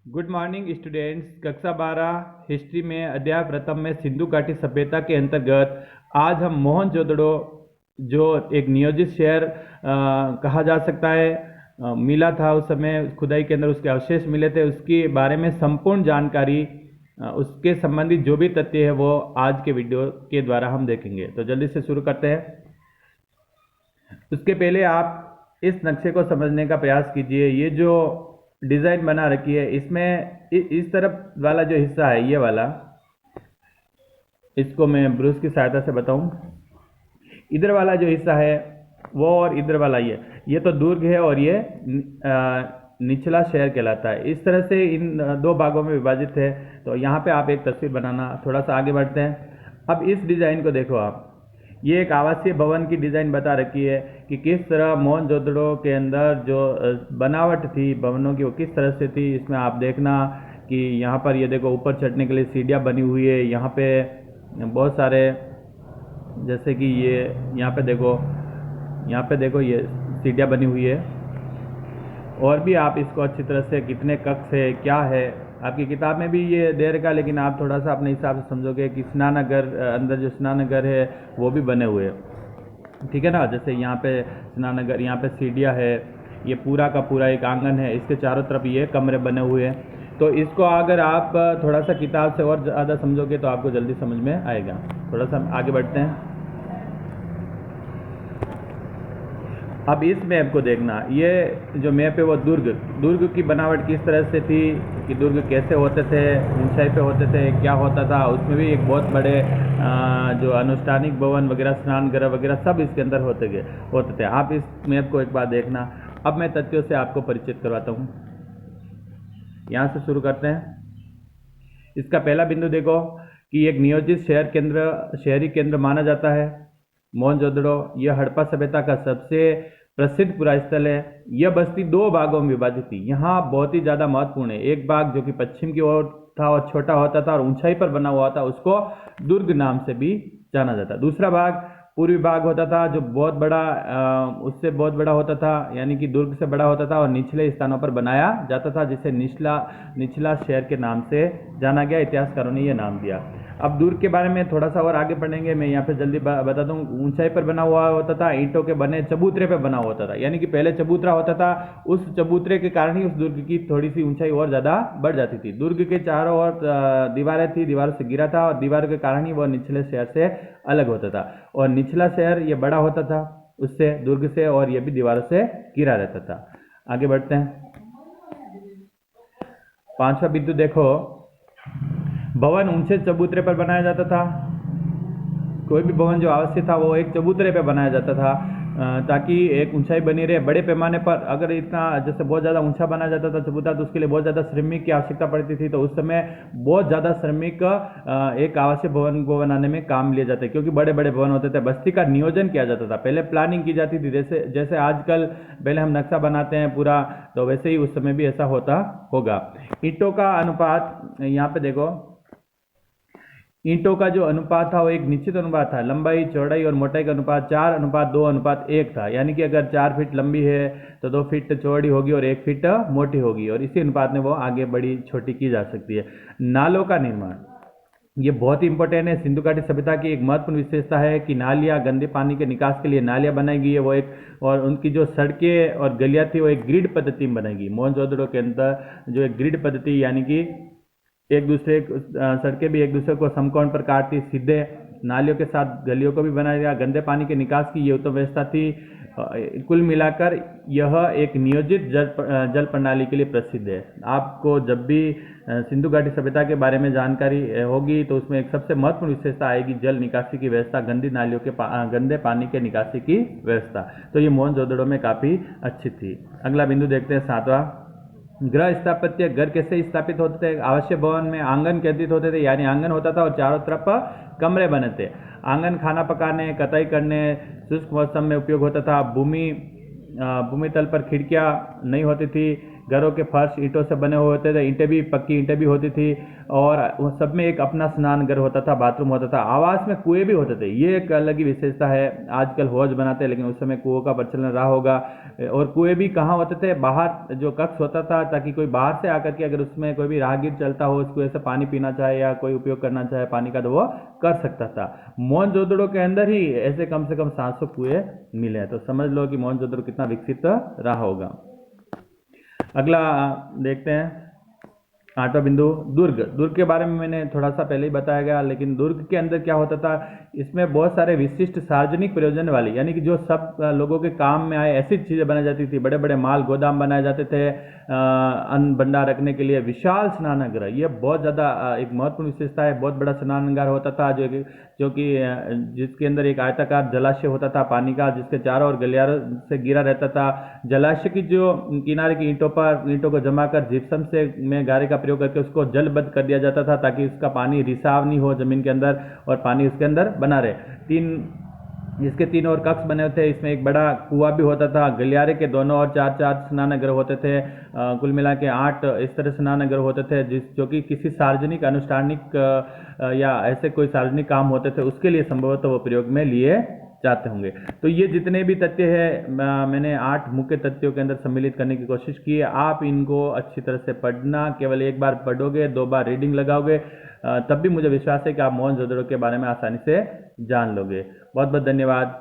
Good morning students. कक्षा 12 history में अध्याय प्रथम में सिंधु घाटी सभ्यता के अंतर्गत आज हम मोहनजोदड़ो जो एक नियोजित शहर कहा जा सकता है, मिला था उस समय खुदाई के अंदर उसके अवशेष मिले थे, उसके बारे में संपूर्ण जानकारी उसके संबंधित जो भी तथ्य है वो आज के वीडियो के द्वारा हम देखेंगे। तो जल्दी से शुरू करते हैं। उसके पहले आप इस नक्शे को समझने का प्रयास कीजिए। ये जो डिज़ाइन बना रखी है इसमें इस तरफ वाला जो हिस्सा है, ये वाला, इसको मैं ब्रूस की सहायता से बताऊं। इधर वाला जो हिस्सा है वो और इधर वाला ये तो दुर्ग है और ये निचला शहर कहलाता है। इस तरह से इन दो भागों में विभाजित है। तो यहाँ पे आप एक तस्वीर बनाना। थोड़ा सा आगे बढ़ते हैं। अब इस डिज़ाइन को देखो आप। ये एक आवासीय भवन की डिज़ाइन बता रखी है कि किस तरह मोहनजोदड़ो के अंदर जो बनावट थी भवनों की वो किस तरह से थी। इसमें आप देखना कि यहाँ पर ये देखो ऊपर चढ़ने के लिए सीढ़ियाँ बनी हुई है। यहाँ पे बहुत सारे, जैसे कि ये यहाँ पे देखो ये सीढ़ियाँ बनी हुई है। और भी आप इसको अच्छी तरह से कितने कक्ष है क्या है आपकी किताब में भी ये दे रखा, लेकिन आप थोड़ा सा अपने हिसाब से समझोगे कि स्नानघर, अंदर जो स्नानघर है वो भी बने हुए हैं, ठीक है ना। जैसे यहाँ पे स्नानघर, यहाँ पे सीढ़ियाँ है, ये पूरा का पूरा एक आंगन है, इसके चारों तरफ ये कमरे बने हुए हैं। तो इसको अगर आप थोड़ा सा किताब से और ज़्यादा समझोगे तो आपको जल्दी समझ में आएगा। थोड़ा सा आगे बढ़ते हैं। अब इस मैप को देखना। ये जो मैप है वो दुर्ग की बनावट किस तरह से थी, कि दुर्ग कैसे होते थे, ऊंचाई पे होते थे, क्या होता था। उसमें भी एक बहुत बड़े जो अनुष्ठानिक भवन वगैरह, स्नानगृह वगैरह सब इसके अंदर होते थे। आप इस मैप को एक बार देखना। अब मैं तथ्यों से आपको परिचित करवाता हूँ। यहाँ से शुरू करते हैं। इसका पहला बिंदु देखो कि एक नियोजित शहरी केंद्र माना जाता है मोहनजोदड़ो। यह हड़प्पा सभ्यता का सबसे प्रसिद्ध पुरास्थल है। यह बस्ती दो भागों में विभाजित थी। यहाँ बहुत ही ज़्यादा महत्वपूर्ण है। एक भाग जो कि पश्चिम की ओर था और छोटा होता था और ऊंचाई पर बना हुआ था, उसको दुर्ग नाम से भी जाना जाता। दूसरा भाग पूर्वी भाग होता था जो बहुत बड़ा, उससे बहुत बड़ा होता था, यानी कि दुर्ग से बड़ा होता था और निचले स्थानों पर बनाया जाता था, जिसे निचला शहर के नाम से जाना गया। इतिहासकारों ने यह नाम दिया। अब दुर्ग के बारे में थोड़ा सा और आगे पढ़ेंगे। मैं यहाँ पे जल्दी बता दूँ। ऊंचाई पर बना हुआ होता था, ईंटों के बने चबूतरे पे बना होता था, यानी कि पहले चबूतरा होता था। उस चबूतरे के कारण ही उस दुर्ग की थोड़ी सी ऊंचाई और ज़्यादा बढ़ जाती थी। दुर्ग के चारों ओर दीवारें थी, दीवारों से घिरा था और दीवारों के कारण ही वह निचले शहर से अलग होता था। और निचला शहर ये बड़ा होता था उससे, दुर्ग से, और ये भी दीवारों से घिरा रहता था। आगे बढ़ते हैं। पांचवा बिंदु देखो, भवन ऊंचे चबूतरे पर बनाया जाता था। कोई भी भवन जो आवश्यक था वो एक चबूतरे पे बनाया जाता था, ताकि एक ऊंचाई बनी रहे। बड़े पैमाने पर अगर इतना, जैसे बहुत ज़्यादा ऊंचा बनाया जाता था चबूतरा, तो उसके लिए बहुत ज़्यादा श्रमिक की आवश्यकता पड़ती थी। तो उस समय बहुत ज़्यादा श्रमिक एक आवासीय भवन को बनाने में काम लिए जाते, क्योंकि बड़े बड़े भवन होते थे। बस्ती का नियोजन किया जाता था, पहले प्लानिंग की जाती थी। जैसे आजकल पहले हम नक्शा बनाते हैं पूरा, तो वैसे ही उस समय भी ऐसा होता होगा। ईंटों का अनुपात यहाँ पे देखो। ईंटों का जो अनुपात था वो एक निश्चित अनुपात था। लंबाई, चौड़ाई और मोटाई का अनुपात 4:2:1 था। यानी कि अगर 4 फीट लंबी है तो 2 फीट चौड़ी होगी और 1 फीट मोटी होगी, और इसी अनुपात में वो आगे बड़ी छोटी की जा सकती है। नालों का निर्माण, ये बहुत ही इंपॉर्टेंट है। सिंधु घाटी सभ्यता की एक महत्वपूर्ण विशेषता है कि नालियाँ, गंदे पानी के निकास के लिए नालियाँ बनाई गई है वो एक, और उनकी जो सड़कें और गलियाँ थी वो एक ग्रिड पद्धति में बनाई गई। मोहनजोदड़ो के अंदर जो एक ग्रिड पद्धति, यानी कि एक दूसरे सड़कें भी एक दूसरे को समकोण पर काटती, सीधे नालियों के साथ गलियों को भी बनाया गया। गंदे पानी के निकास की ये उत्तम व्यवस्था थी। कुल मिलाकर यह एक नियोजित जल प्रणाली के लिए प्रसिद्ध है। आपको जब भी सिंधु घाटी सभ्यता के बारे में जानकारी होगी तो उसमें एक सबसे महत्वपूर्ण विशेषता आएगी, जल निकासी की व्यवस्था, गंदी नालियों के गंदे पानी के निकासी की व्यवस्था। तो ये मोहनजोदड़ो में काफ़ी अच्छी थी। अगला बिंदु देखते हैं, 7वां। गृह स्थापत्य, घर कैसे स्थापित होते थे। आवश्यक भवन में आंगन केंद्रित होते थे, यानी आंगन होता था और चारों तरफ कमरे बने थे। आंगन खाना पकाने, कटाई करने, शुष्क मौसम में उपयोग होता था। भूमि तल पर खिड़कियां नहीं होती थी, घरों के फर्श ईंटों से बने हुए होते थे, ईंटें भी पक्की ईंटें भी होती थी, और वो सब में एक अपना स्नान घर होता था, बाथरूम होता था। आवास में कुएं भी होते थे, ये एक अलग ही विशेषता है। आजकल हौज बनाते हैं, लेकिन उस समय कुओं का प्रचलन रहा होगा। और कुएं भी कहाँ होते थे, बाहर जो कक्ष होता था, ताकि कोई बाहर से आकर के अगर उसमें कोई भी राहगीर चलता हो, उस कुएं से पानी पीना चाहे या कोई उपयोग करना चाहे पानी का, तो वो कर सकता था। मोहनजोदड़ो के अंदर ही ऐसे कम से कम 700 कुएं मिले हैं, तो समझ लो कि मोहनजोदड़ो कितना विकसित रहा होगा। अगला देखते हैं, 8वां बिंदु, दुर्ग। दुर्ग के बारे में मैंने थोड़ा सा पहले ही बताया गया, लेकिन दुर्ग के अंदर क्या होता था, इसमें बहुत सारे विशिष्ट सार्वजनिक प्रयोजन वाली, यानी कि जो सब लोगों के काम में आए ऐसी चीज़ें बनाई जाती थी। बड़े बड़े माल गोदाम बनाए जाते थे, अन्न भंडार रखने के लिए। विशाल स्नानगृह, ये बहुत ज़्यादा एक महत्वपूर्ण विशेषता है। बहुत बड़ा स्नानगृह होता था, जो कि जिसके अंदर एक आयताकार जलाशय होता था पानी का, जिसके चारों ओर गलियारों से घिरा रहता था। जलाशय की जो किनारे की ईंटों को जमा कर जिप्सम से में गारे का प्रयोग करके उसको जलबद्ध कर दिया जाता था, ताकि उसका पानी रिसाव नहीं हो जमीन के अंदर और पानी उसके अंदर बना रहे। इसके 3 और कक्ष बने थे, इसमें एक बड़ा कुआं भी होता था। गलियारे के दोनों और 4-4 स्नानगृह होते थे। कुल मिला के 8 इस तरह स्नानगृह होते थे, जो कि किसी सार्वजनिक अनुष्ठानिक या ऐसे कोई सार्वजनिक काम होते थे उसके लिए संभवतः वो प्रयोग में लिए जाते होंगे। तो ये जितने भी तथ्य हैं, मैंने 8 मुख्य तथ्यों के अंदर सम्मिलित करने की कोशिश की है। आप इनको अच्छी तरह से पढ़ना, केवल एक बार पढ़ोगे, 2 बार रीडिंग लगाओगे, तब भी मुझे विश्वास है कि आप मोहनजोदड़ो के बारे में आसानी से जान लोगे। बहुत बहुत धन्यवाद।